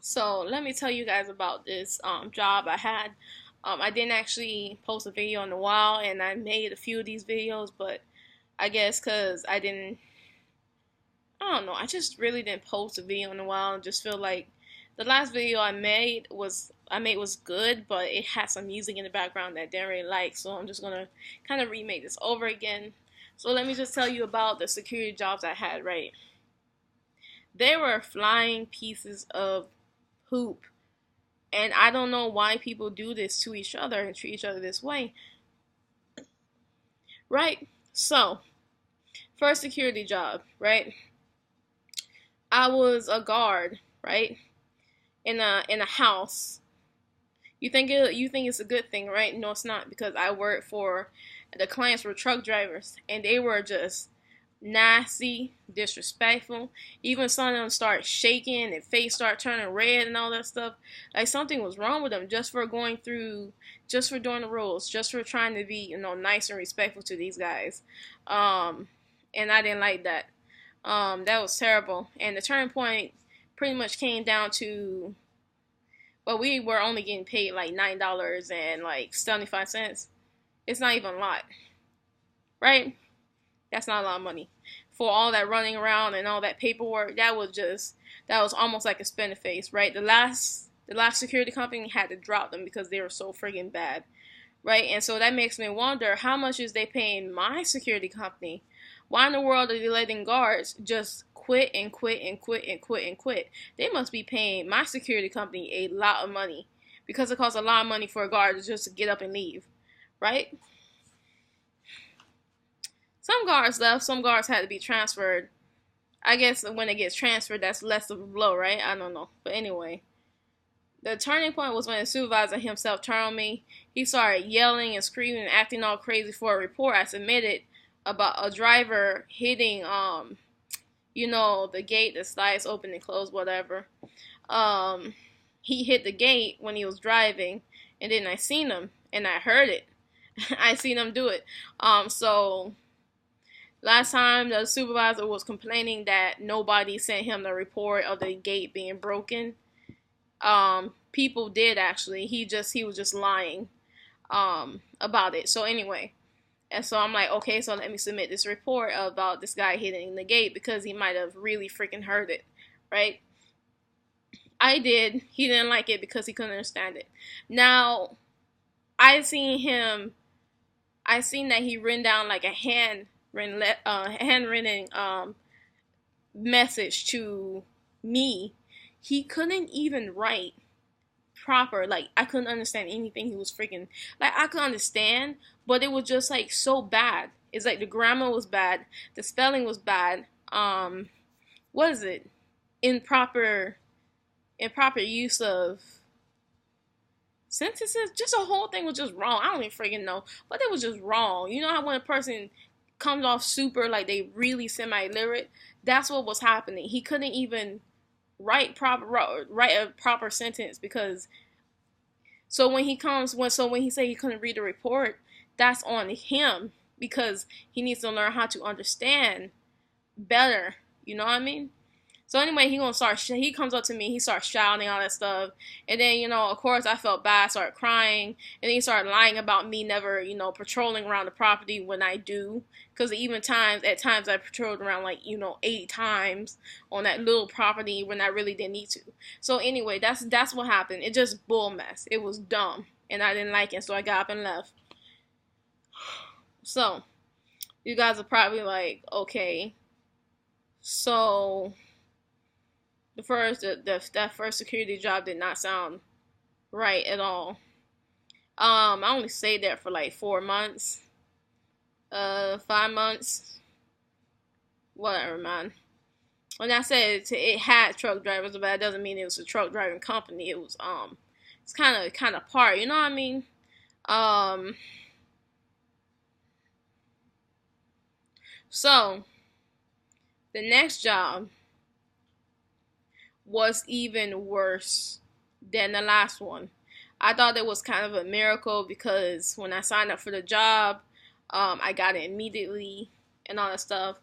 So let me tell you guys about this job I had. I didn't actually post a video in a while, and I made a few of these videos, but I guess because I don't know, I just really didn't post a video in a while, and just feel like the last video I made was good, but it had some music in the background that I didn't really like, so I'm just gonna kind of remake this over again. So let me just tell you about the security jobs I had. Right, they were flying pieces of poop. And I don't know why people do this to each other and treat each other this way. Right? So, first security job, right? I was a guard, right? In a house. You think it's a good thing, right? No, it's not, because I worked for the clients were truck drivers, and they were just nasty, disrespectful. Even some of them start shaking and face start turning red and all that stuff. Like something was wrong with them just for just for doing the rules, just for trying to be, nice and respectful to these guys. And I didn't like that. That was terrible. And the turning point pretty much came down to, well, we were only getting paid like $9 and like 75 cents. It's not even a lot, right? That's not a lot of money for all that running around and all that paperwork. That was almost like a spin the face, right? The last security company had to drop them because they were so friggin' bad, right? And so that makes me wonder, how much is they paying my security company? Why in the world are they letting guards just quit and quit and quit and quit and quit? They must be paying my security company a lot of money, because it costs a lot of money for a guard to just get up and leave, right? Some guards left, some guards had to be transferred. I guess when it gets transferred, that's less of a blow, right? I don't know. But anyway, the turning point was when the supervisor himself turned on me. He started yelling and screaming and acting all crazy for a report I submitted about a driver hitting, the gate, the slides open and closed, whatever. Um, he hit the gate when he was driving, and then I seen him and I heard it. I seen him do it. So last time the supervisor was complaining that nobody sent him the report of the gate being broken. People did actually. He was just lying about it. So anyway, and so I'm like, okay, so let me submit this report about this guy hitting the gate because he might have really freaking heard it, right? I did. He didn't like it because he couldn't understand it. Now, I seen him. I seen that he written down like a handwritten message to me. He couldn't even write proper. Like, I couldn't understand anything he was freaking, like, I could understand, but it was just like so bad. It's like the grammar was bad, the spelling was bad. What is it? Improper improper use of sentences. Just the whole thing was just wrong. I don't even freaking know, but it was just wrong. You know how when a person comes off super like they really semi-literate, that's what was happening. He couldn't even write a proper sentence because when he said he couldn't read the report, that's on him because he needs to learn how to understand better. You know what I mean? So anyway, he comes up to me, he starts shouting all that stuff, and then of course I felt bad, started crying, and then he started lying about me never patrolling around the property when I do, because at times I patrolled around like 8 times on that little property when I really didn't need to. So anyway, that's what happened. It just bull mess. It was dumb, and I didn't like it, so I got up and left. So you guys are probably like, okay, so that first security job did not sound right at all. I only stayed there for like 4 months, 5 months, whatever, man. When I said it had truck drivers, but that doesn't mean it was a truck driving company. It was it's kind of part, you know what I mean? Um, so the next job was even worse than the last one. I thought it was kind of a miracle because when I signed up for the job, I got it immediately and all that stuff.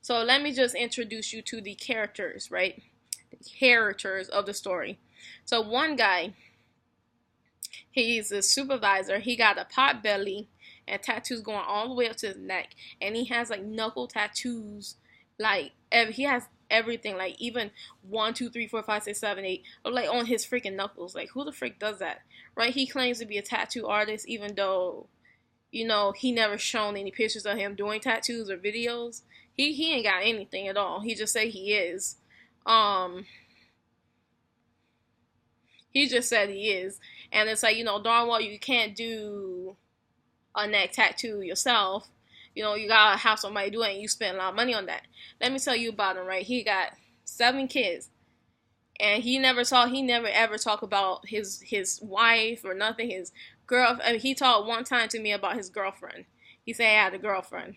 So let me just introduce you to the characters, right? The characters of the story. So one guy, he's a supervisor. He got a pot belly and tattoos going all the way up to his neck, and he has like knuckle tattoos. Like he has everything, like even 1, 2, 3, 4, 5, 6, 7, 8, like on his freaking knuckles. Like who the frick does that, right? He claims to be a tattoo artist, even though he never shown any pictures of him doing tattoos or videos. He ain't got anything at all. He just say he is. Um, he just said he is, and it's like darn well you can't do a neck tattoo yourself. You gotta have somebody do it, and you spend a lot of money on that. Let me tell you about him, right? He got 7 kids, and he never ever talk about his wife or nothing. His girl, I mean, he talked one time to me about his girlfriend. He said he had a girlfriend.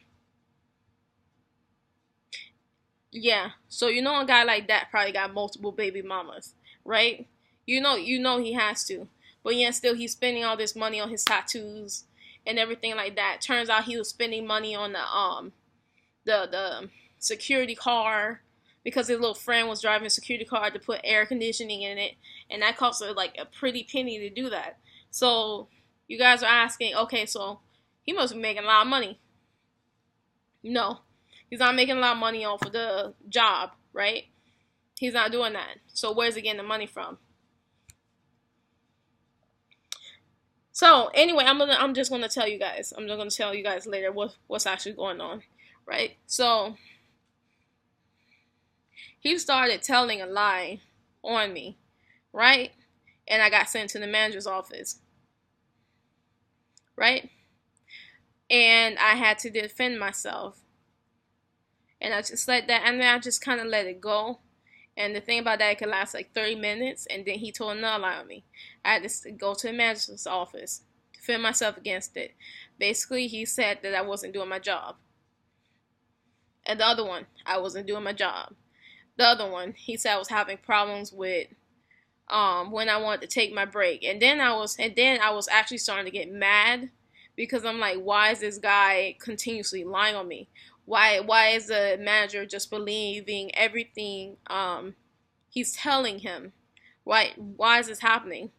Yeah, so a guy like that probably got multiple baby mamas, right? He has to, but yet still he's spending all this money on his tattoos and everything like that. Turns out he was spending money on the security car because his little friend was driving a security car to put air conditioning in it, and that cost her like a pretty penny to do that. So you guys are asking, okay, so he must be making a lot of money. No, he's not making a lot of money off of the job, right? He's not doing that. So where's he getting the money from? So anyway, I'm just gonna tell you guys. I'm just gonna tell you guys later what's actually going on, right? So he started telling a lie on me, right? And I got sent to the manager's office, right? And I had to defend myself, and I just let that, and then I just kind of let it go. And the thing about that, it could last like 30 minutes, and then he told another lie on me. I had to go to the manager's office, defend myself against it. Basically, he said that I wasn't doing my job. And the other one, I wasn't doing my job. The other one, he said I was having problems with when I wanted to take my break. And then I was actually starting to get mad because I'm like, why is this guy continuously lying on me? Why is the manager just believing everything he's telling him? Why is this happening?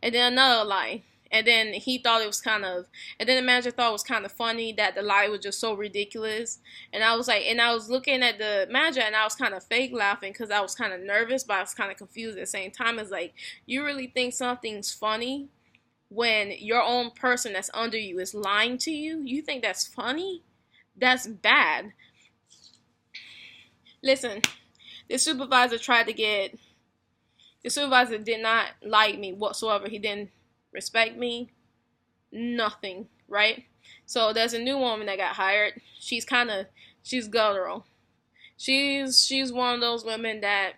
And then another lie. And then he thought it was and then the manager thought it was kind of funny that the lie was just so ridiculous. And I was like, and I was looking at the manager and I was kind of fake laughing because I was kind of nervous, but I was kind of confused at the same time. It's like, you really think something's funny when your own person that's under you is lying to you? You think that's funny? That's bad. Listen, the supervisor did not like me whatsoever. He didn't respect me. Nothing, right? So there's a new woman that got hired. She's guttural. She's one of those women that,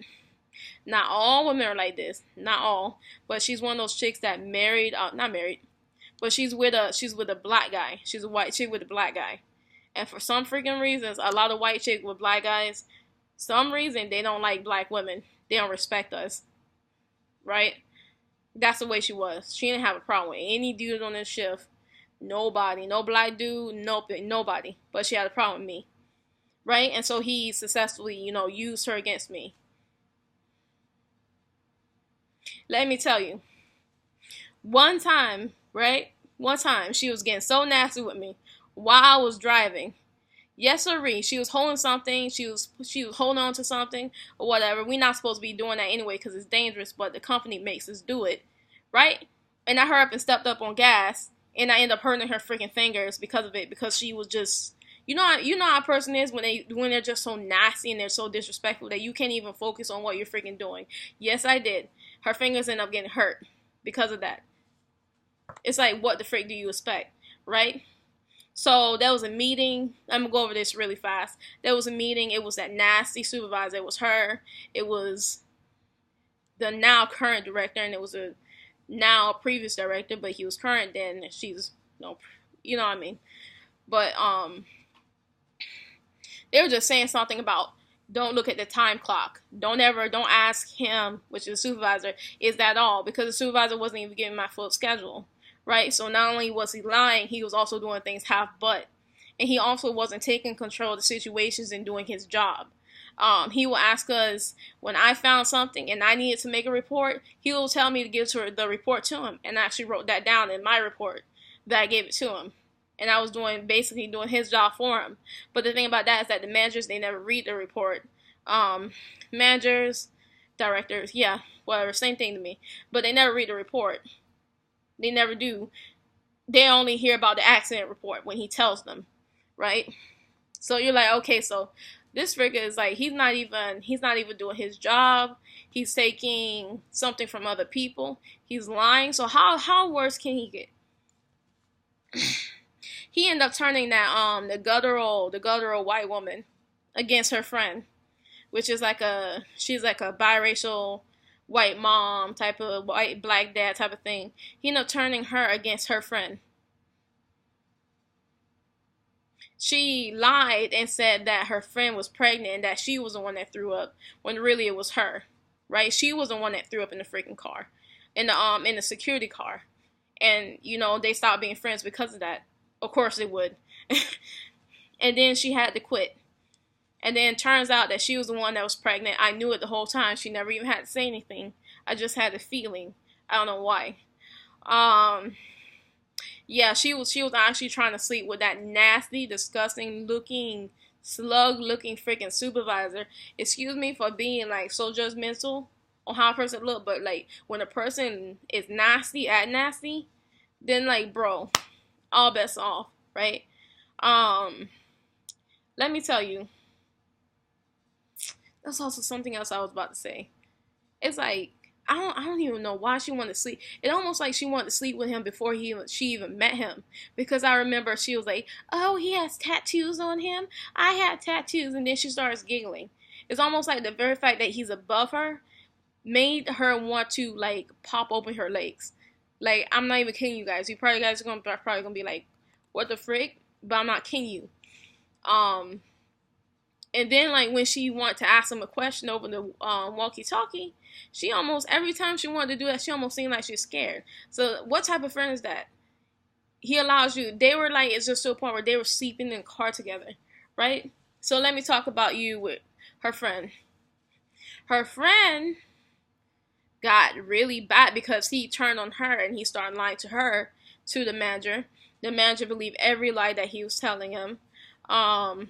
not all women are like this. Not all. But she's one of those chicks that not married. But she's with a black guy. She's a white chick with a black guy. And for some freaking reasons, a lot of white chicks with black guys, some reason they don't like black women. They don't respect us. Right? That's the way she was. She didn't have a problem with any dude on this shift. Nobody. No black dude. Nope. Nobody. But she had a problem with me. Right? And so he successfully, used her against me. Let me tell you. One time, right? One time, she was getting so nasty with me while I was driving. Yes, sirree. She was holding something. She was holding on to something or whatever. We're not supposed to be doing that anyway because it's dangerous, but the company makes us do it, right? And I hurried up and stepped up on gas, and I ended up hurting her freaking fingers because of it, because she was just, how a person is when they're just so nasty and they're so disrespectful that you can't even focus on what you're freaking doing. Yes, I did. Her fingers ended up getting hurt because of that. It's like, what the frick do you expect, right? So there was a meeting. I'm going to go over this really fast. There was a meeting. It was that nasty supervisor. It was her. It was the now current director, and it was a now previous director, but he was current then. She's, you know what I mean? But they were just saying something about, don't look at the time clock. Don't ask him, which is the supervisor, is that all? Because the supervisor wasn't even giving my full schedule. Right? So not only was he lying, he was also doing things half-butt. And he also wasn't taking control of the situations and doing his job. He will ask us when I found something and I needed to make a report. He will tell me to give the report to him, and I actually wrote that down in my report that I gave it to him. And I was basically doing his job for him. But the thing about that is that the managers, they never read the report. Managers, directors, yeah, whatever, same thing to me. But they never read the report. They never do. They only hear about the accident report when he tells them, right? So you're like, okay, so this Rick is like, he's not even doing his job. He's taking something from other people. He's lying. So how worse can he get? He ended up turning that the guttural white woman against her friend, which is she's like a biracial white mom type of white black dad type of thing. He ended up turning her against her friend. She lied and said that her friend was pregnant and that she was the one that threw up, when really it was her, right? She was the one that threw up in the freaking car, in the security car, and they stopped being friends because of that. Of course they would. And then she had to quit. And then it turns out that she was the one that was pregnant. I knew it the whole time. She never even had to say anything. I just had a feeling. I don't know why. Yeah, she was actually trying to sleep with that nasty, disgusting looking, slug looking freaking supervisor. Excuse me for being like so judgmental on how a person look, but like when a person is nasty, then like, bro, all bets off, right? Let me tell you. That's also something else I was about to say. It's like, I don't even know why she wanted to sleep. It almost like she wanted to sleep with him before she even met him. Because I remember she was like, oh, he has tattoos on him. I have tattoos. And then she starts giggling. It's almost like the very fact that he's above her made her want to like pop open her legs. Like, I'm not even kidding you guys. You guys are probably gonna be like, what the frick? But I'm not kidding you. And then, like, when she wanted to ask him a question over the walkie-talkie, she almost, every time she wanted to do that, she almost seemed like she was scared. So, what type of friend is that? He allows you, they were like, it's just to a point where they were sleeping in a car together, right? So, let me talk about you with her friend. Her friend got really bad because he turned on her and he started lying to her, to the manager. The manager believed every lie that he was telling him. And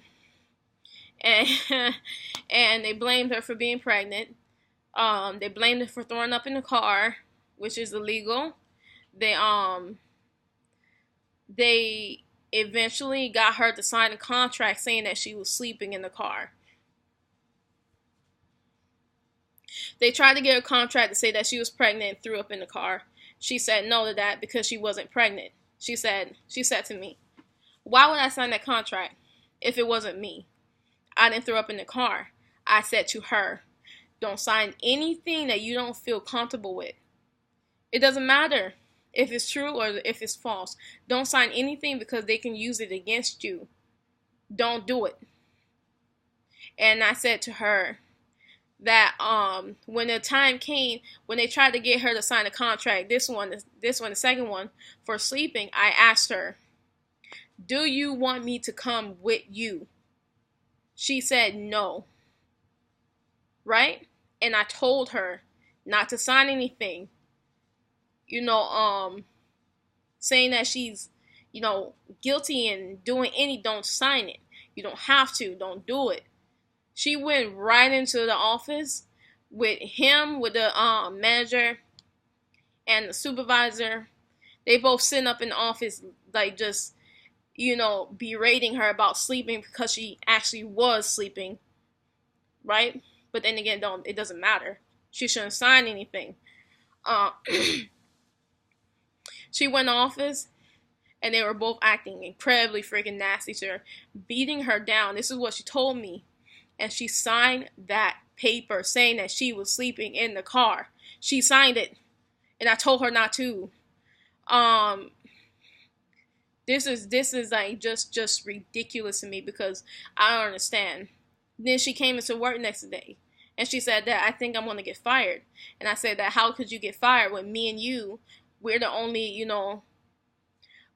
they blamed her for being pregnant. They blamed her for throwing up in the car, which is illegal. They eventually got her to sign a contract saying that she was sleeping in the car. They tried to get a contract to say that she was pregnant and threw up in the car. She said no to that because she wasn't pregnant. She said to me, why would I sign that contract if it wasn't me? I didn't throw up in the car. I said to her, don't sign anything that you don't feel comfortable with. It doesn't matter if it's true or if it's false. Don't sign anything because they can use it against you. Don't do it. And I said to her that when the time came, when they tried to get her to sign a contract, this one, the second one, for sleeping, I asked her, do you want me to come with you? She said no. Right? And I told her not to sign anything. Saying that she's, guilty and doing don't sign it. You don't have to. Don't do it. She went right into the office with him, with the manager and the supervisor. They both sitting up in the office, like just, berating her about sleeping because she actually was sleeping. Right? But then again, it doesn't matter. She shouldn't sign anything. She went to office, and they were both acting incredibly freaking nasty to her, beating her down. This is what she told me. And she signed that paper saying that she was sleeping in the car. She signed it. And I told her not to. This is like just ridiculous to me because I don't understand. Then she came into work next day. And she said that I think I'm going to get fired. And I said that how could you get fired when me and you, we're the only,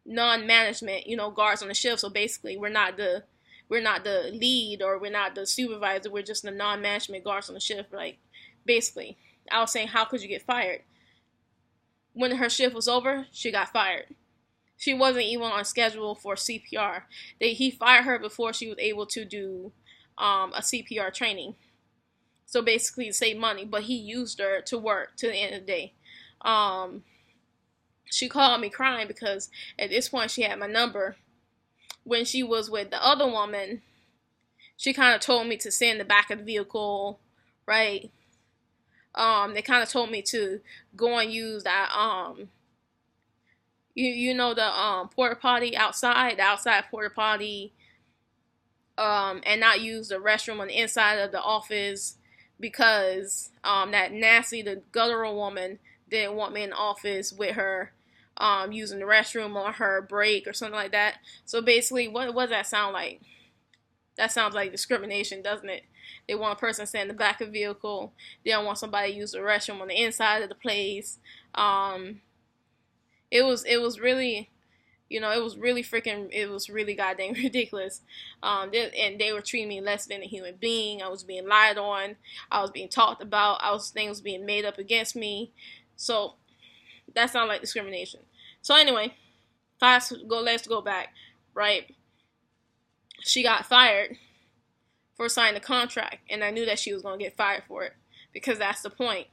non-management, guards on the shift. So basically we're not the we're not the lead or we're not the supervisor. We're just the non-management guards on the shift. Like, basically, I was saying, how could you get fired? When her shift was over, she got fired. She wasn't even on schedule for CPR. He fired her before she was able to do a CPR training. So basically, to save money, but he used her to work to the end of the day. She called me crying because at this point she had my number. When she was with the other woman, she kind of told me to sit in the back of the vehicle, right? They kind of told me to go and use that, you know, the porta potty outside, the outside porta potty, and not use the restroom on the inside of the office because that nasty, the guttural woman didn't want me in the office with her using the restroom on her break or something like that. So basically, what does that sound like? That sounds like discrimination, doesn't it? They want a person to stand in the back of the vehicle. They don't want somebody to use the restroom on the inside of the place. It was really, you know, it was really goddamn ridiculous. And they were treating me less than a human being. I was being lied on. I was being talked about. Things being made up against me. So that sounds like discrimination. So anyway, let's go back, right? She got fired for signing the contract, and I knew that she was going to get fired for it because that's the point.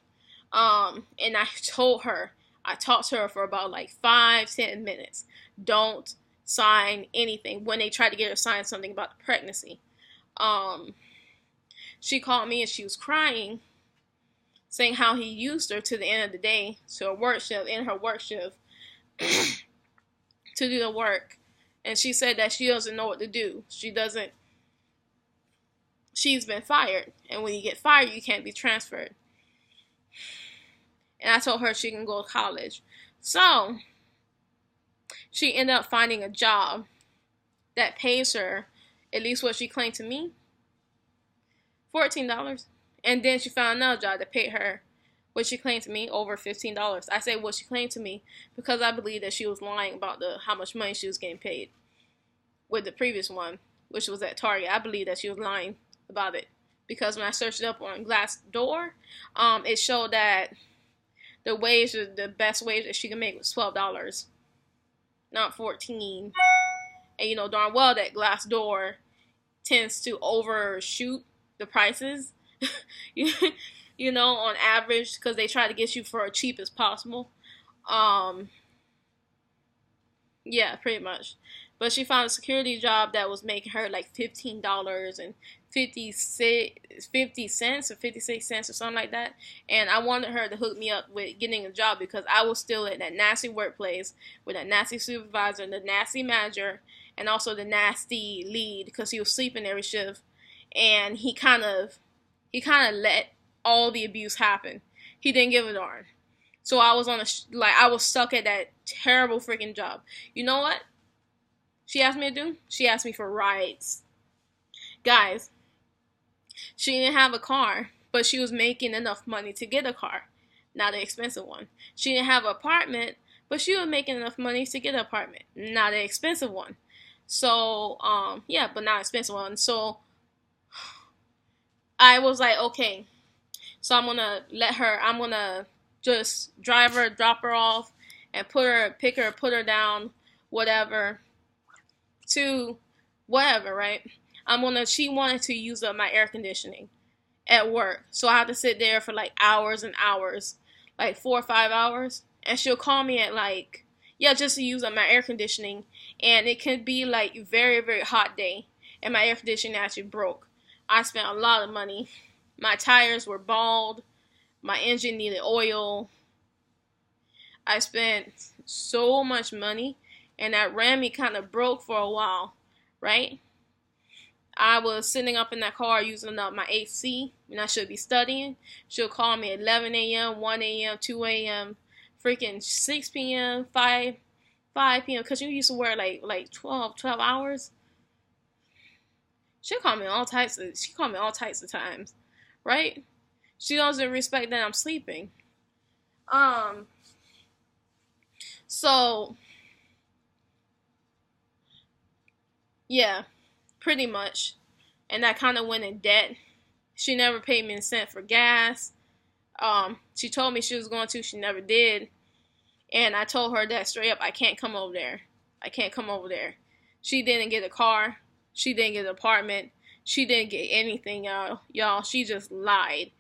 And I talked to her for about like 5-10 minutes. Don't sign anything when they tried to get her to sign something about the pregnancy. She called me and she was crying, saying how he used her to the end of the day to her work shift, to do the work. And she said that she doesn't know what to do. She's been fired. And when you get fired, you can't be transferred. And I told her she can go to college. So she ended up finding a job that pays her, at least what she claimed to me, $14. And then she found another job that paid her what she claimed to me, over $15. I say what she claimed to me because I believe that she was lying about how much money she was getting paid with the previous one, which was at Target. I believe that she was lying about it because when I searched it up on Glassdoor, it showed that the best wage that she could make was $12, not $14. And you know darn well that Glassdoor tends to overshoot the prices. You know, on average, because they try to get you for as cheap as possible. Yeah, pretty much. But she found a security job that was making her like $15 and 50 cents or 56 cents or something like that. And I wanted her to hook me up with getting a job because I was still at that nasty workplace with that nasty supervisor and the nasty manager and also the nasty lead because he was sleeping every shift. And he kind of let all the abuse happen. He didn't give a darn. So I was I was stuck at that terrible freaking job. You know what she asked me to do? She asked me for rides. Guys, she didn't have a car, but she was making enough money to get a car. Not an expensive one. She didn't have an apartment, but she was making enough money to get an apartment. Not an expensive one. So, yeah, but not an expensive one. So I was like, okay. So I'm gonna just drive her, drop her off, and pick her, put her down, whatever, to whatever, right? She wanted to use up my air conditioning at work. So I had to sit there for like hours and hours, like 4 or 5 hours. And she'll call me at like, yeah, just to use up my air conditioning. And it could be like very, very hot day. And my air conditioning actually broke. I spent a lot of money. My tires were bald. My engine needed oil. I spent so much money. And that Rammy kind of broke for a while, right? I was sitting up in that car using up my AC when I should be studying. She'll call me at 11 a.m., 1 a.m., 2 a.m., freaking 6 p.m., 5 p.m. Because you used to work like 12 hours. She called me all types of times, right? She doesn't respect that I'm sleeping. So yeah, pretty much. And I kind of went in debt. She never paid me a cent for gas. She told me she was going to. She never did. And I told her that straight up, I can't come over there. I can't come over there. She didn't get a car. She didn't get an apartment. She didn't get anything, y'all. She just lied.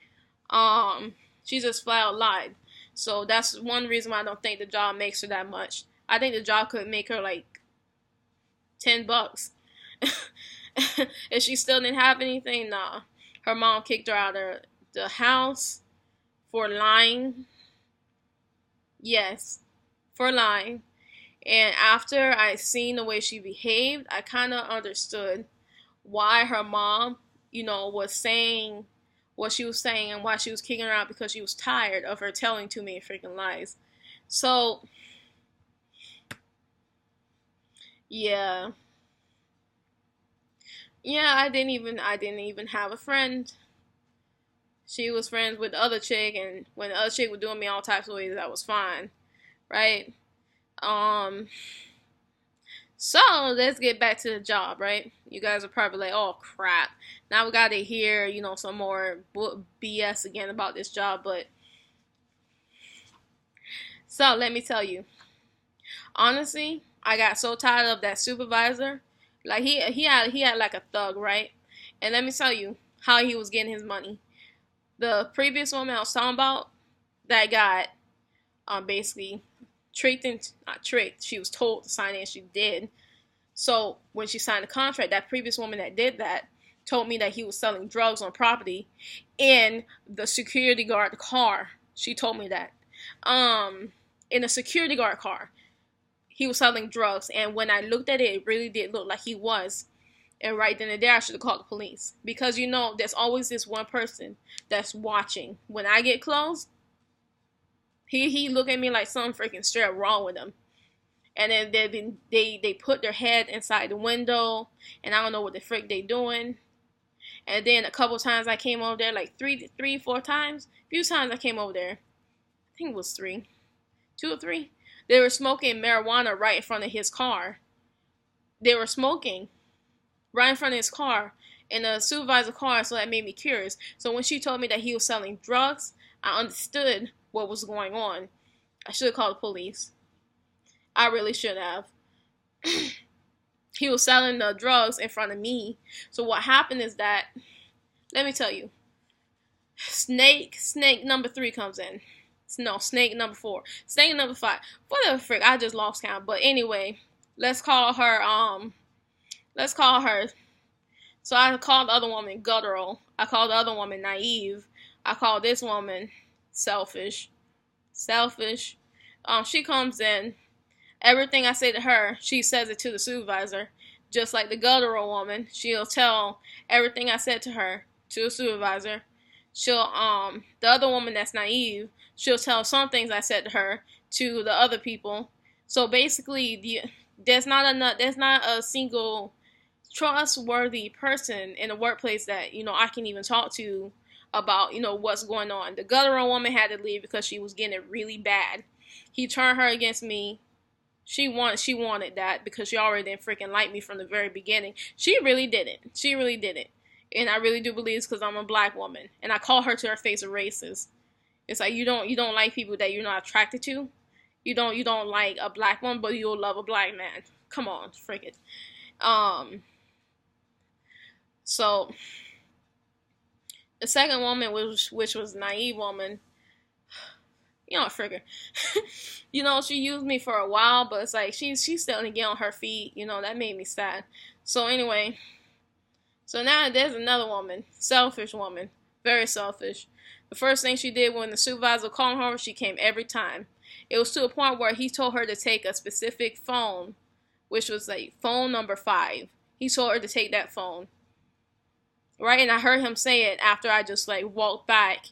She just flat out lied. So that's one reason why I don't think the job makes her that much. I think the job could make her like $10. If she still didn't have anything, nah. Her mom kicked her out of the house for lying. Yes, for lying. And after I seen the way she behaved, I kind of understood why her mom, was saying what she was saying and why she was kicking her out, because she was tired of her telling too many freaking lies. So, yeah. Yeah, I didn't even have a friend. She was friends with the other chick, and when the other chick was doing me all types of ways, that was fine. Right? So let's get back to the job, right? You guys are probably like, oh crap. Now we gotta hear, some more BS again about this job, but so let me tell you. Honestly, I got so tired of that supervisor. Like he had like a thug, right? And let me tell you how he was getting his money. The previous woman I was talking about that got basically not tricked. She was told to sign in, she did. So when she signed the contract, that previous woman that did that told me that he was selling drugs on property in the security guard car. She told me that. In a security guard car, he was selling drugs, and when I looked at it, it really did look like he was. And right then and there, I should have called the police, because there's always this one person that's watching. When I get close, he look at me like something freaking straight up wrong with him. And then they put their head inside the window, and I don't know what the frick they doing. And then a couple times I came over there, like three, 4 times. A few times I came over there. I think it was 3. 2 or 3. They were smoking marijuana right in front of his car. They were smoking right in front of his car in the supervisor's car, so that made me curious. So when she told me that he was selling drugs, I understood what was going on. I should have called the police. I really should have. He was selling the drugs in front of me. So what happened is that, let me tell you, snake number 3 comes in. No, snake number 4. Snake number 5. Whatever frick, I just lost count. But anyway, let's call her, so I called the other woman guttural. I called the other woman naive. I called this woman selfish. She comes in. Everything I say to her, she says it to the supervisor. Just like the guttural woman, she'll tell everything I said to her to the supervisor. She'll, the other woman that's naive, she'll tell some things I said to her to the other people. So basically, there's not a single trustworthy person in the workplace that, I can even talk to about, what's going on. The guttural woman had to leave because she was getting it really bad. He turned her against me. She wanted that because she already didn't freaking like me from the very beginning. She really didn't. And I really do believe it's because I'm a black woman. And I call her to her face a racist. It's like you don't like people that you're not attracted to. You don't like a black woman, but you'll love a black man. Come on, frick it. So the second woman, which was a naive woman, frick her. She used me for a while, but it's like she's starting to get on her feet. That made me sad. So anyway, so now there's another woman, selfish woman, very selfish. The first thing she did when the supervisor called her, she came every time. It was to a point where he told her to take a specific phone, which was like phone number 5. He told her to take that phone. Right? And I heard him say it after I just walked back.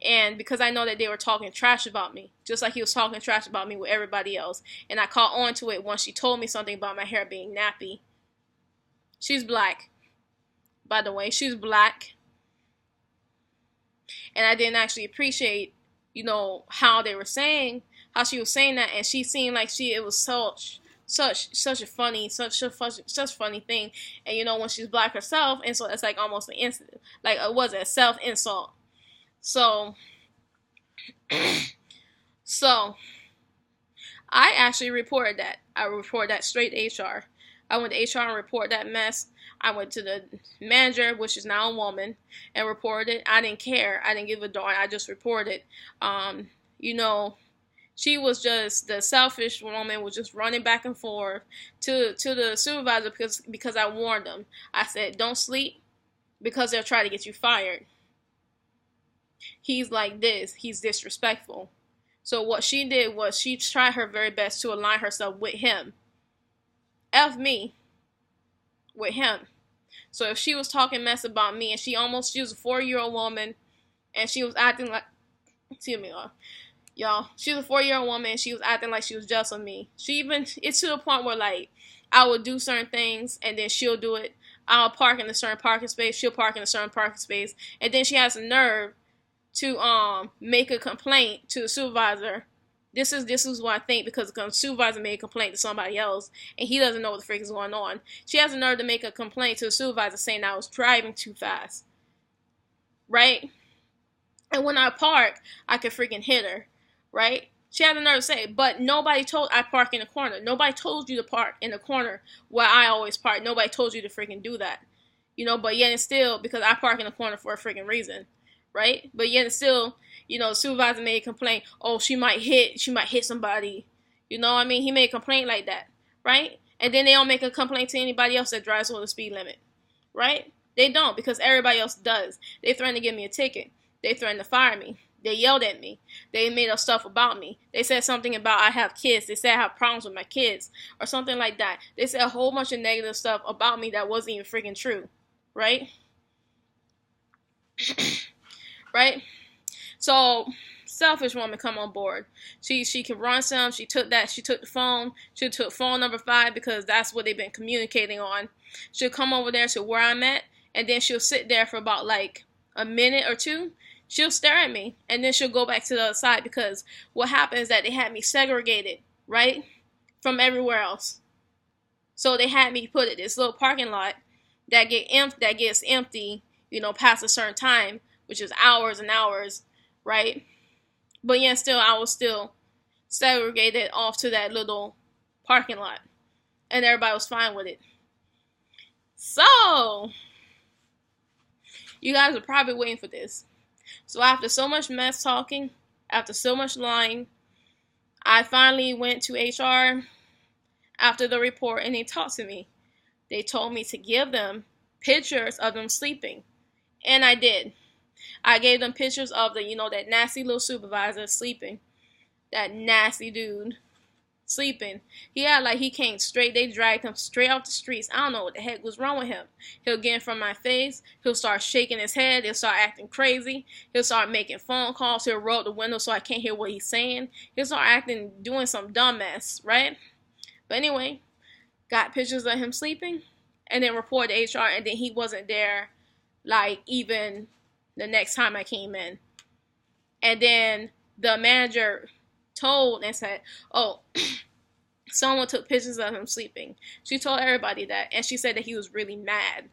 And because I know that they were talking trash about me, just like he was talking trash about me with everybody else. And I caught on to it once she told me something about my hair being nappy. She's black. By the way, she's black. And I didn't actually appreciate, how they were saying, how she was saying that. And she seemed like it was such a funny thing. And you know, when she's black herself, and so it's like almost an incident, like it was a self insult. So so I actually reported that. I reported that straight to HR. I went to HR and reported that mess. I went to the manager, which is now a woman, and reported it. I didn't care. I didn't give a darn. I just reported. You know, she was just, the selfish woman was just running back and forth to the supervisor because I warned them. I said, don't sleep because they'll try to get you fired. He's like this. He's disrespectful. So what she did was she tried her very best to align herself with him. F me with him. So if she was talking mess about me, and she was a 4-year-old woman, and she was acting like, excuse me, y'all, she was a 4-year-old woman, and she was acting like she was just on me. It's to the point where, like, I would do certain things, and then she'll do it. I'll park in a certain parking space, she'll park in a certain parking space, and then she has the nerve to make a complaint to the supervisor. This is what I think, because the supervisor made a complaint to somebody else, and he doesn't know what the freak is going on. She has the nerve to make a complaint to the supervisor saying I was driving too fast. Right? And when I park, I could freaking hit her. Right? She had the nerve to say it, but nobody told I park in the corner. Nobody told you to park in the corner where I always park. Nobody told you to freaking do that. You know, but yet and still, because I park in the corner for a freaking reason. Right? But yet and still, you know, the supervisor made a complaint. Oh, she might hit somebody. You know what I mean? He made a complaint like that. Right? And then they don't make a complaint to anybody else that drives over the speed limit. Right? They don't, because everybody else does. They threatened to give me a ticket. They threatened to fire me. They yelled at me. They made up stuff about me. They said something about I have kids. They said I have problems with my kids or something like that. They said a whole bunch of negative stuff about me that wasn't even freaking true. Right? Right? So, selfish woman come on board. She can run some. She took the phone. She took phone number 5 because that's what they've been communicating on. She'll come over there to where I'm at, and then she'll sit there for about like a minute or two. She'll stare at me, and then she'll go back to the other side, because what happens is that they had me segregated, right, from everywhere else. So they had me put at this little parking lot that gets empty, you know, past a certain time, which is hours and hours, right? But yeah, still, I was still segregated off to that little parking lot, and everybody was fine with it. So, you guys are probably waiting for this. So after so much mess talking, after so much lying, I finally went to HR after the report, and they talked to me. They told me to give them pictures of them sleeping, and I did. I gave them pictures of that nasty little supervisor sleeping. That nasty dude sleeping. He came straight. They dragged him straight off the streets. I don't know what the heck was wrong with him. He'll get in front of my face. He'll start shaking his head. He'll start acting crazy. He'll start making phone calls. He'll roll up the window so I can't hear what he's saying. He'll start doing some dumb mess, right? But anyway, got pictures of him sleeping, and then reported to HR, and then he wasn't there, like, even the next time I came in. And then the manager told and said, oh, someone took pictures of him sleeping. She told everybody that, and she said that he was really mad.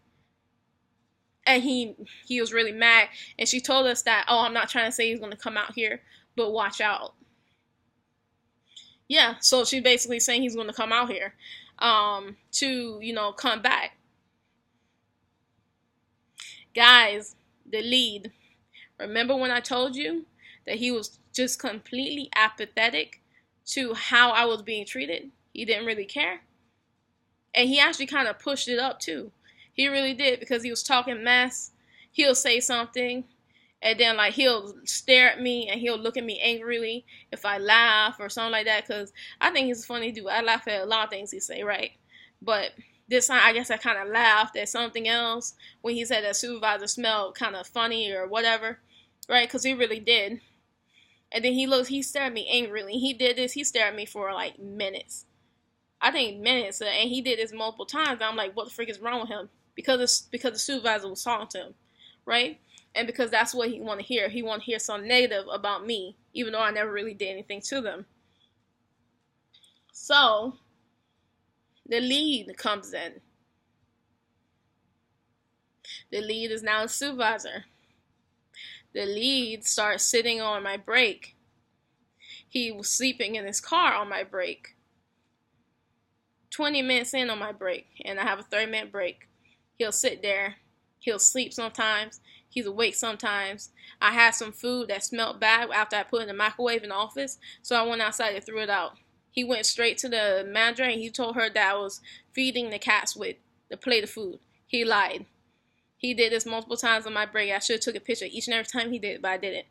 And he was really mad, and she told us that, oh, I'm not trying to say he's going to come out here, but watch out. Yeah, so she's basically saying he's going to come out here to, come back. Guys, the lead. Remember when I told you that he was just completely apathetic to how I was being treated? He didn't really care. And he actually kind of pushed it up too. He really did, because he was talking mess. He'll say something, and then he'll stare at me, and he'll look at me angrily if I laugh or something like that, because I think he's a funny dude. I laugh at a lot of things he say, right? But this time, I guess I kind of laughed at something else when he said that supervisor smelled kind of funny or whatever, right? Because he really did. And then he stared at me angrily. He did this. He stared at me for like minutes. I think minutes. And he did this multiple times. I'm like, what the freak is wrong with him? Because the supervisor was talking to him, right? And because that's what he want to hear. He want to hear something negative about me, even though I never really did anything to them. So, The lead comes in. The lead is now a supervisor. The lead starts sitting on my break. He was sleeping in his car on my break. 20 minutes in on my break, and I have a 30-minute break. He'll sit there. He'll sleep sometimes. He's awake sometimes. I had some food that smelled bad after I put it in the microwave in the office, so I went outside and threw it out. He went straight to the manager and he told her that I was feeding the cats with the plate of food. He lied. He did this multiple times on my break. I should have took a picture each and every time he did it, but I didn't.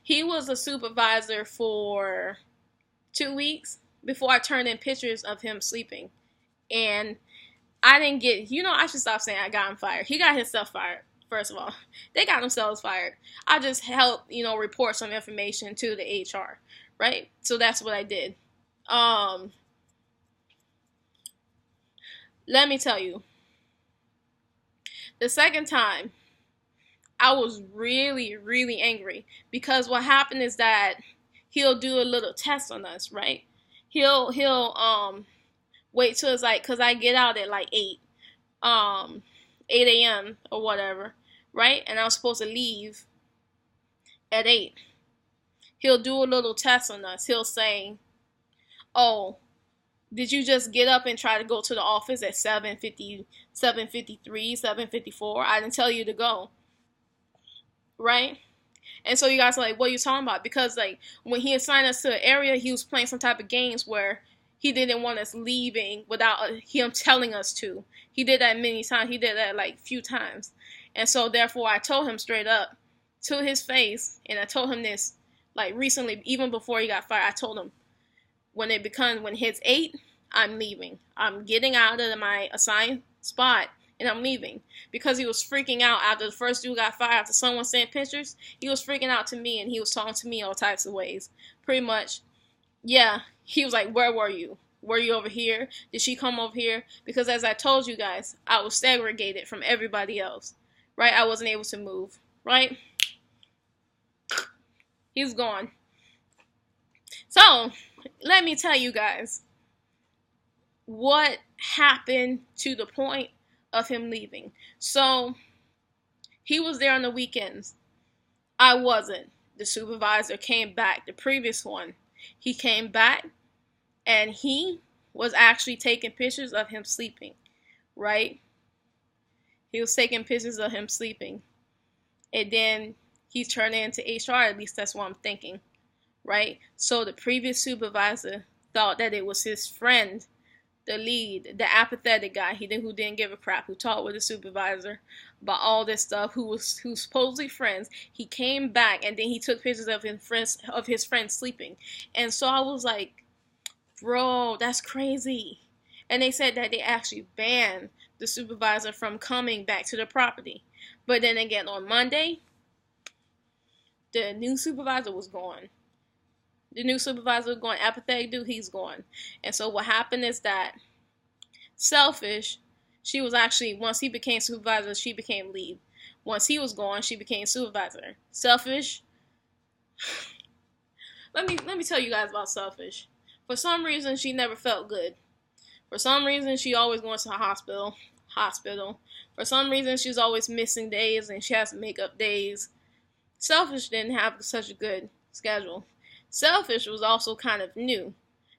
He was a supervisor for 2 weeks before I turned in pictures of him sleeping. And I didn't get, I should stop saying I got him fired. He got himself fired, first of all. They got themselves fired. I just helped, report some information to the HR, right? So that's what I did. Let me tell you. The second time, I was really, really angry because what happened is that he'll do a little test on us, right? He'll wait till it's like, cause I get out at like 8 a.m. or whatever, right? And I was supposed to leave at 8. He'll do a little test on us. He'll say, "Oh, did you just get up and try to go to the office at 7:50, 7:53, 7:54? I didn't tell you to go." Right? And so you guys are like, what are you talking about? Because like when he assigned us to an area, he was playing some type of games where he didn't want us leaving without him telling us to. He did that many times. He did that like a few times. And so therefore I told him straight up to his face, and I told him this like recently, even before he got fired. I told him when it hits 8, I'm leaving. I'm getting out of my assigned spot and I'm leaving. Because he was freaking out after the first dude got fired, after someone sent pictures, he was freaking out to me and he was talking to me all types of ways. Pretty much, yeah, he was like, "Where were you? Were you over here? Did she come over here?" Because as I told you guys, I was segregated from everybody else, right? I wasn't able to move, right? He's gone. So, let me tell you guys what happened to the point of him leaving. So, he was there on the weekends. I wasn't. The supervisor came back, the previous one. He came back and he was actually taking pictures of him sleeping, right? He was taking pictures of him sleeping. And then he turned it into HR, at least that's what I'm thinking, right? So the previous supervisor thought that it was his friend, the lead, the apathetic guy, who didn't give a crap, who talked with the supervisor about all this stuff, who's supposedly friends. He came back and then he took pictures of his friends sleeping. And so I was like, bro, that's crazy. And they said that they actually banned the supervisor from coming back to the property. But then again, on Monday, the new supervisor was gone. The new supervisor was gone. Apathetic dude, he's gone. And so what happened is that Selfish, she was actually, once he became supervisor, she became lead. Once he was gone, she became supervisor. Selfish, let me tell you guys about Selfish. For some reason, she never felt good. For some reason, she always going to the hospital. For some reason, she's always missing days and she has to make up days. Selfish didn't have such a good schedule. Selfish was also kind of new.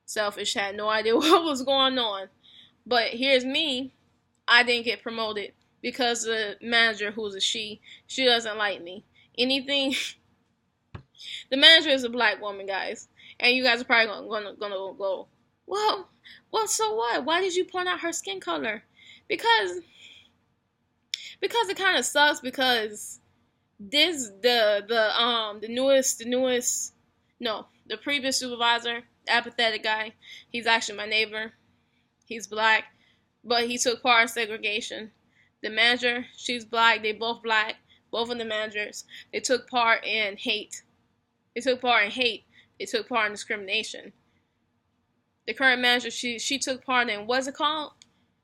Selfish had no idea what was going on. But here's me. I didn't get promoted because the manager, who's a she doesn't like me. Anything. The manager is a black woman, guys. And you guys are probably gonna go, well, so what? Why did you point out her skin color? Because it kind of sucks, because the previous supervisor, the apathetic guy, he's actually my neighbor. He's black, but he took part in segregation. The manager, she's black. They both black. Both of the managers, they took part in hate. They took part in discrimination. The current manager, she took part in, what's it called?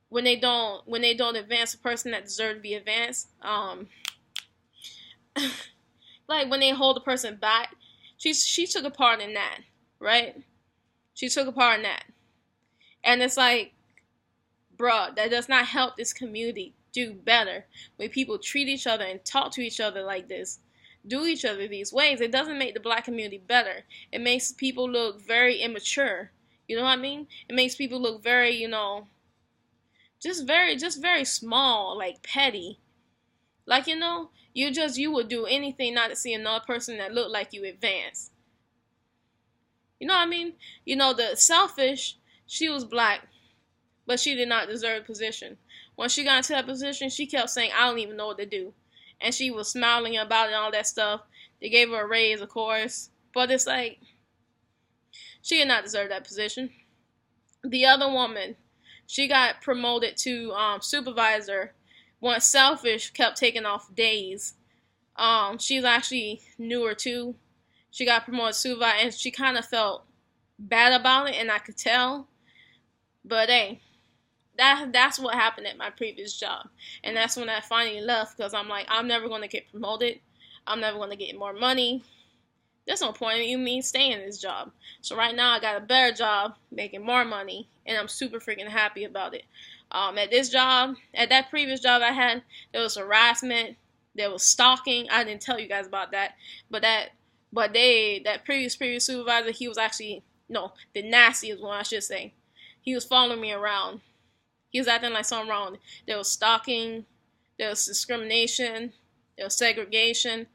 When they don't advance a person that deserves to be advanced. Like when they hold a person back. She took a part in that, right? She took a part in that. And it's like, bruh, that does not help this community do better. When people treat each other and talk to each other like this, do each other these ways, it doesn't make the black community better. It makes people look very immature. You know what I mean? It makes people look very, just very small, like petty. Like, you would do anything not to see another person that looked like you advance. You know what I mean? The selfish, she was black, but she did not deserve the position. When she got into that position, she kept saying, I don't even know what to do. And she was smiling about it and all that stuff. They gave her a raise, of course. But it's like, she did not deserve that position. The other woman, she got promoted to supervisor. Once selfish kept taking off days. She's actually newer too. She got promoted to supervisor, and she kind of felt bad about it, and I could tell. But hey, that's what happened at my previous job. And that's when I finally left, because I'm like, I'm never going to get promoted. I'm never going to get more money. There's no point in me staying in this job. So right now I got a better job, making more money, and I'm super freaking happy about it. At this job, at that previous job I had, there was harassment, there was stalking. I didn't tell you guys about that, but that previous supervisor, he was actually, no, the nastiest one, I should say. He was following me around. He was acting like something wrong. There was stalking, there was discrimination, there was segregation.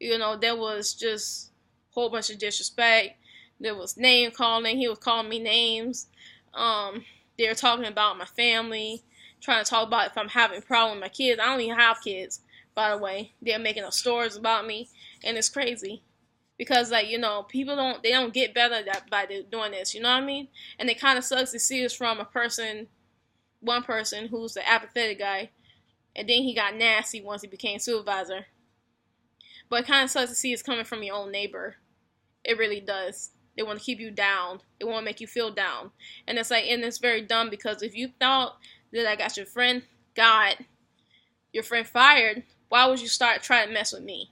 There was just a whole bunch of disrespect. There was name calling. He was calling me names. They were talking about my family, trying to talk about if I'm having a problem with my kids. I don't even have kids, by the way. They're making up stories about me, and it's crazy. Because, people don't get better by doing this, you know what I mean? And it kind of sucks to see this from one person who's the apathetic guy, and then he got nasty once he became supervisor. But it kind of sucks to see it's coming from your own neighbor. It really does. They want to keep you down. They want to make you feel down. And it's very dumb, because if you thought that I got your friend fired, why would you try to mess with me?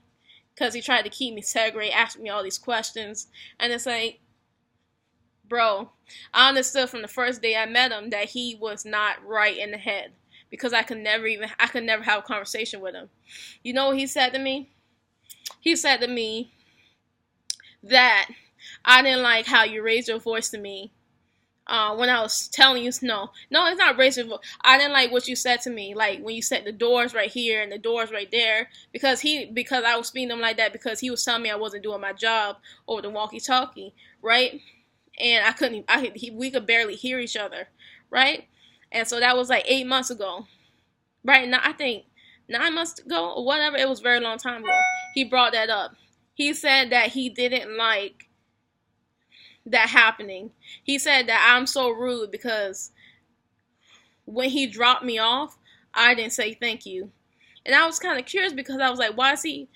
Because he tried to keep me segregated, asking me all these questions. And it's like, bro, I understood from the first day I met him that he was not right in the head. Because I could never have a conversation with him. You know what he said to me? He said to me that I didn't like how you raised your voice to me when I was telling you, no, it's not raising your voice. I didn't like what you said to me, like when you said the doors right here and the doors right there, because I was speaking to him like that because he was telling me I wasn't doing my job over the walkie-talkie, right? And we could barely hear each other, right? And so that was like 8 months ago, right? Now I think 9 months ago or whatever. It was a very long time ago. He brought that up. He said that he didn't like that happening. He said that I'm so rude because when he dropped me off, I didn't say thank you. And I was kind of curious because I was like, why is he?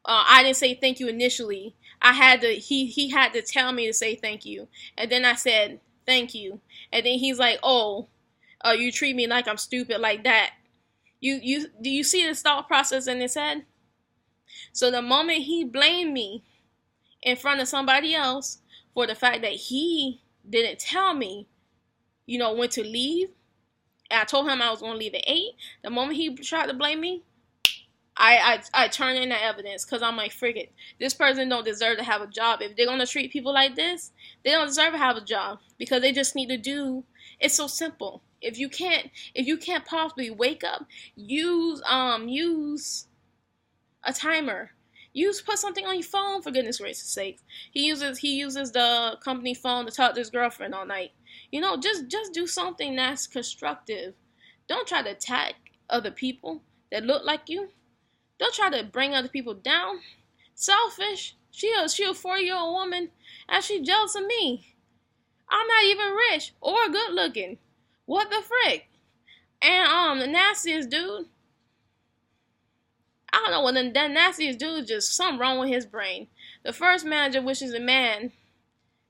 I didn't say thank you initially. He had to tell me to say thank you. And then I said thank you. And then he's like, oh, you treat me like I'm stupid like that. Do you see the thought process in his head? So the moment he blamed me in front of somebody else for the fact that he didn't tell me, when to leave, and I told him I was going to leave at 8, the moment he tried to blame me, I turned in the evidence because I'm like, frick it. This person don't deserve to have a job. If they're going to treat people like this, they don't deserve to have a job because they just need to do, it's so simple. If you can't possibly wake up, use a timer. Put something on your phone, for goodness gracious sakes. He uses the company phone to talk to his girlfriend all night. Just do something that's constructive. Don't try to attack other people that look like you. Don't try to bring other people down. Selfish. She a 4-year-old woman, and she jealous of me. I'm not even rich or good looking. What the frick? And the nastiest dude. I don't know what the nastiest dude is, just something wrong with his brain. The first manager, which is a man,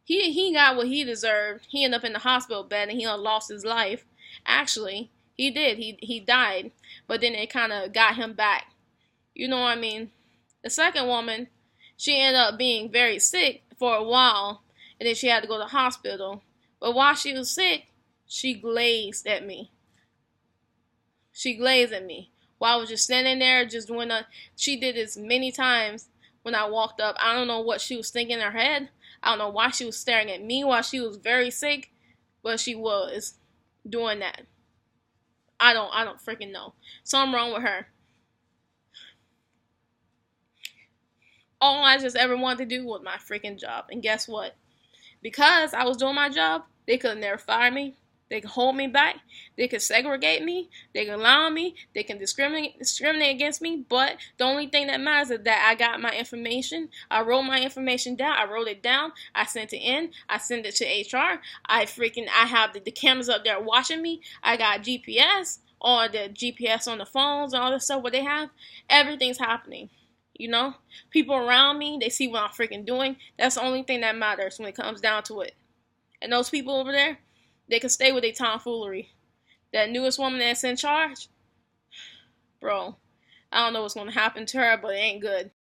he got what he deserved. He ended up in the hospital bed and he lost his life. Actually, he did. He died. But then it kind of got him back. You know what I mean? The second woman, she ended up being very sick for a while. And then she had to go to the hospital. But while she was sick, She glazed at me. She glazed at me while I was just standing there, just doing a. She did this many times when I walked up. I don't know what she was thinking in her head. I don't know why she was staring at me while she was very sick, but she was doing that. I don't freaking know. Something wrong with her. All I just ever wanted to do was my freaking job. And guess what? Because I was doing my job, they could never fire me. They could hold me back. They could segregate me. They can lie on me. They can discriminate against me. But the only thing that matters is that I got my information. I wrote my information down. I wrote it down. I sent it in. I sent it to HR. I have the cameras up there watching me. I got GPS, or the GPS on the phones and all this stuff. What they have, everything's happening. You know, people around me, they see what I'm freaking doing. That's the only thing that matters when it comes down to it. And those people over there, they can stay with their tomfoolery. That newest woman that's in charge, bro, I don't know what's going to happen to her, but it ain't good.